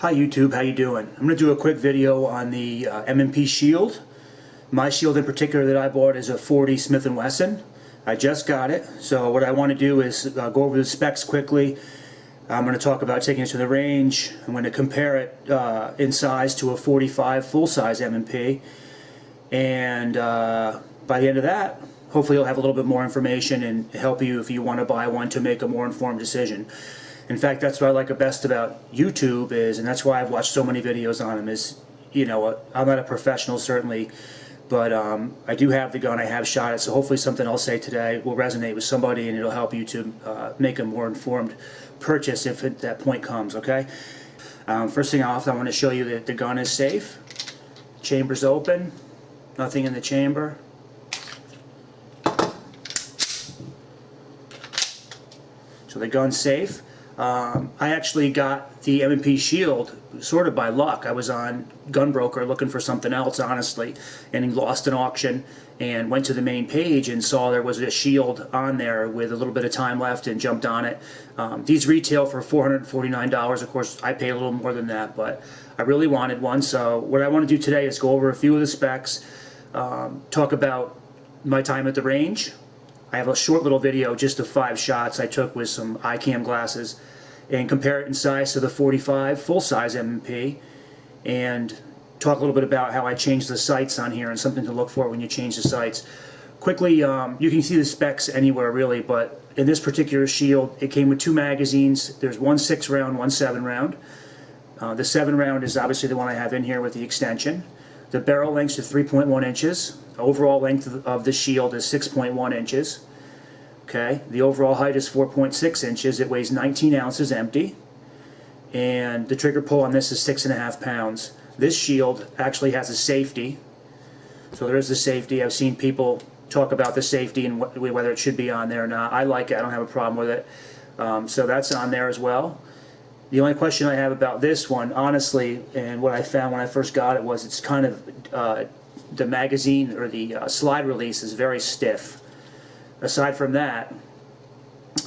Hi YouTube, how you doing? I'm going to do a quick video on the M&P Shield. My shield in particular that I bought is a 40 Smith & Wesson. I just got it, so what I want to do is go over the specs quickly. I'm going to talk about taking it to the range. I'm going to compare it in size to a 45 full-size M&P, and by the end of that, hopefully you'll have a little bit more information and help you if you want to buy one to make a more informed decision. In fact, that's what I like best about YouTube is, and that's why I've watched so many videos on them, is, you know, I'm not a professional certainly, but I do have the gun, I have shot it, so hopefully something I'll say today will resonate with somebody and it'll help you to make a more informed purchase if that point comes, okay? First thing off, I want to show you that the gun is safe. Chamber's open, nothing in the chamber. So the gun's safe. I actually got the M&P Shield sort of by luck. I was on Gunbroker looking for something else, honestly, and lost an auction and went to the main page and saw there was a Shield on there with a little bit of time left and jumped on it. These retail for $449. Of course, I paid a little more than that, but I really wanted one. So what I want to do today is go over a few of the specs, talk about my time at the range. I have a short little video just of 5 shots I took with some iCam glasses, and compare it in size to the 45 full-size M&P, and talk a little bit about how I changed the sights on here and something to look for when you change the sights. Quickly, you can see the specs anywhere really, but in this particular Shield it came with 2 magazines. There's one 6-round, one 7-round. The 7-round is obviously the one I have in here with the extension. The barrel length is 3.1 inches. Overall length of the Shield is 6.1 inches. Okay, the overall height is 4.6 inches. It weighs 19 ounces empty. And the trigger pull on this is 6.5 pounds. This Shield actually has a safety. So there is the safety. I've seen people talk about the safety and whether it should be on there or not. I like it. I don't have a problem with it. So that's on there as well. The only question I have about this one, honestly, and what I found when I first got it, was it's kind of the magazine or the slide release is very stiff. Aside from that,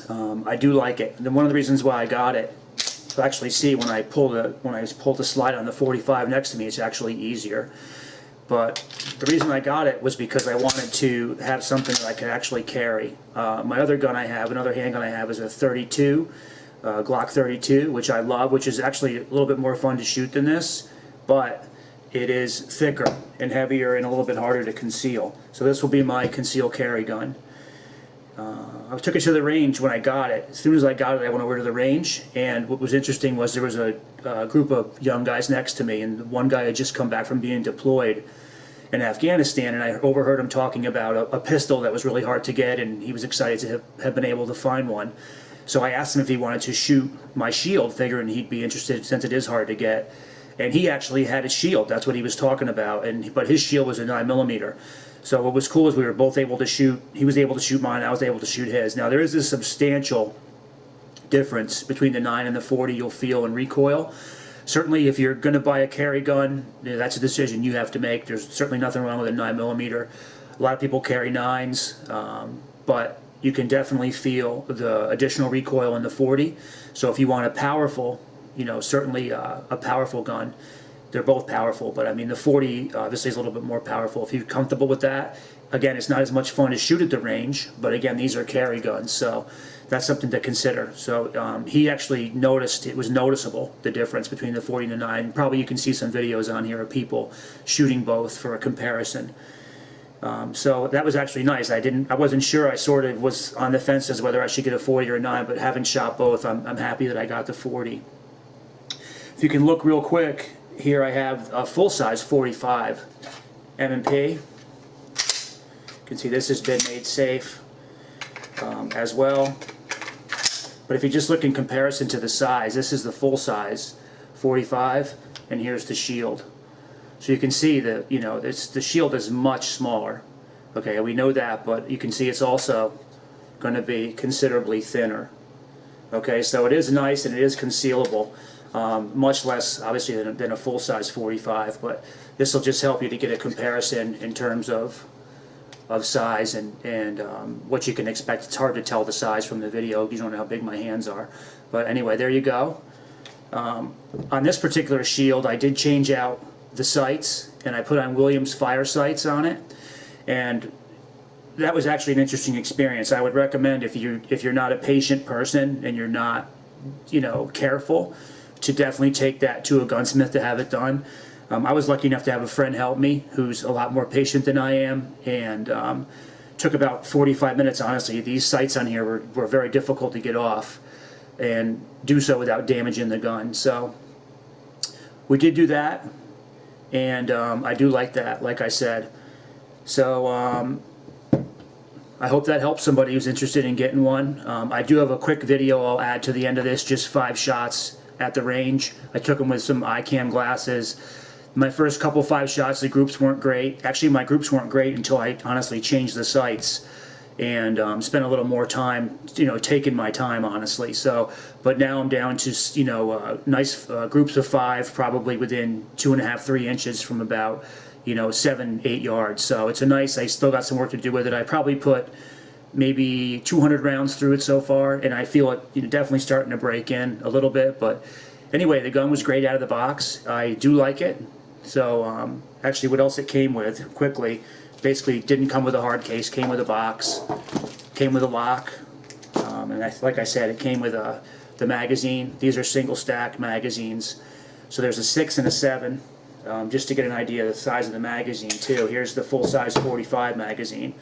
I do like it. And one of the reasons why I got it, you'll actually see when I pull the slide on the 45 next to me, it's actually easier. But the reason I got it was because I wanted to have something that I could actually carry. My other gun I have, another handgun I have, is a 32. Glock 32, which I love, which is actually a little bit more fun to shoot than this, but it is thicker and heavier and a little bit harder to conceal. So this will be my conceal carry gun. I took it to the range when I got it. As soon as I got it, I went over to the range, and what was interesting was there was a group of young guys next to me, and one guy had just come back from being deployed in Afghanistan, and I overheard him talking about a pistol that was really hard to get, and he was excited to have been able to find one. So I asked him if he wanted to shoot my Shield, figuring he'd be interested since it is hard to get. And he actually had a Shield. That's what he was talking about. But his Shield was a 9mm. So what was cool is we were both able to shoot. He was able to shoot mine. I was able to shoot his. Now there is a substantial difference between the 9 and the 40 you'll feel in recoil. Certainly if you're going to buy a carry gun, that's a decision you have to make. There's certainly nothing wrong with a 9mm. A lot of people carry 9s, but you can definitely feel the additional recoil in the 40. So if you want a powerful, you know, certainly a powerful gun, they're both powerful, but I mean the 40 obviously is a little bit more powerful. If you're comfortable with that, again, it's not as much fun to shoot at the range, but again, these are carry guns, so that's something to consider. So he actually noticed, it was noticeable, the difference between the 40 and the 9. Probably you can see some videos on here of people shooting both for a comparison. So that was actually nice. I wasn't sure. I sort of was on the fence as whether I should get a 40 or a 9, but having shot both, I'm happy that I got the 40. If you can look real quick, here I have a full-size 45 M&P. You can see this has been made safe as well. But if you just look in comparison to the size, this is the full-size 45, and here's the Shield. So you can see that, you know, the Shield is much smaller. Okay, we know that, but you can see it's also going to be considerably thinner. Okay, so it is nice and it is concealable, much less obviously than a full-size 45. But this will just help you to get a comparison in terms of size and what you can expect. It's hard to tell the size from the video. You don't know how big my hands are. But anyway, there you go. On this particular shield, I did change out the sights, and I put on Williams fire sights on it, and that was actually an interesting experience. I would recommend, if you're not a patient person and you're not, careful, to definitely take that to a gunsmith to have it done. I was lucky enough to have a friend help me who's a lot more patient than I am, and took about 45 minutes, honestly. These sights on here were very difficult to get off and do so without damaging the gun. So we did do that, and I do like that, like I said. So I hope that helps somebody who's interested in getting one. I do have a quick video I'll add to the end of this, just 5 shots at the range. I took them with some ICAM glasses. My first couple 5 shots, the groups weren't great. Actually, my groups weren't great until I honestly changed the sights and spent a little more time, taking my time, honestly. So, but now I'm down to, nice groups of 5, probably within 2.5, 3 inches from about, 7, 8 yards. So it's a nice, I still got some work to do with it. I probably put maybe 200 rounds through it so far, and I feel it definitely starting to break in a little bit. But anyway, the gun was great out of the box. I do like it. So actually, what else it came with, quickly, basically didn't come with a hard case, came with a box, came with a lock, and like I said, it came with the magazine. These are single stack magazines. So there's a 6 and a 7, just to get an idea of the size of the magazine too. Here's the full-size 45 magazine,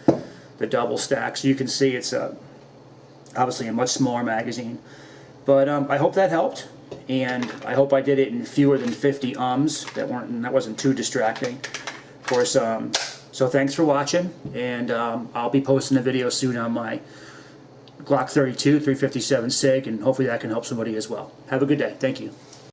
the double stack. So you can see it's obviously a much smaller magazine. But I hope that helped, and I hope I did it in fewer than 50 that wasn't too distracting. Of course, so thanks for watching, and I'll be posting a video soon on my Glock 32 357 SIG, and hopefully that can help somebody as well. Have a good day. Thank you.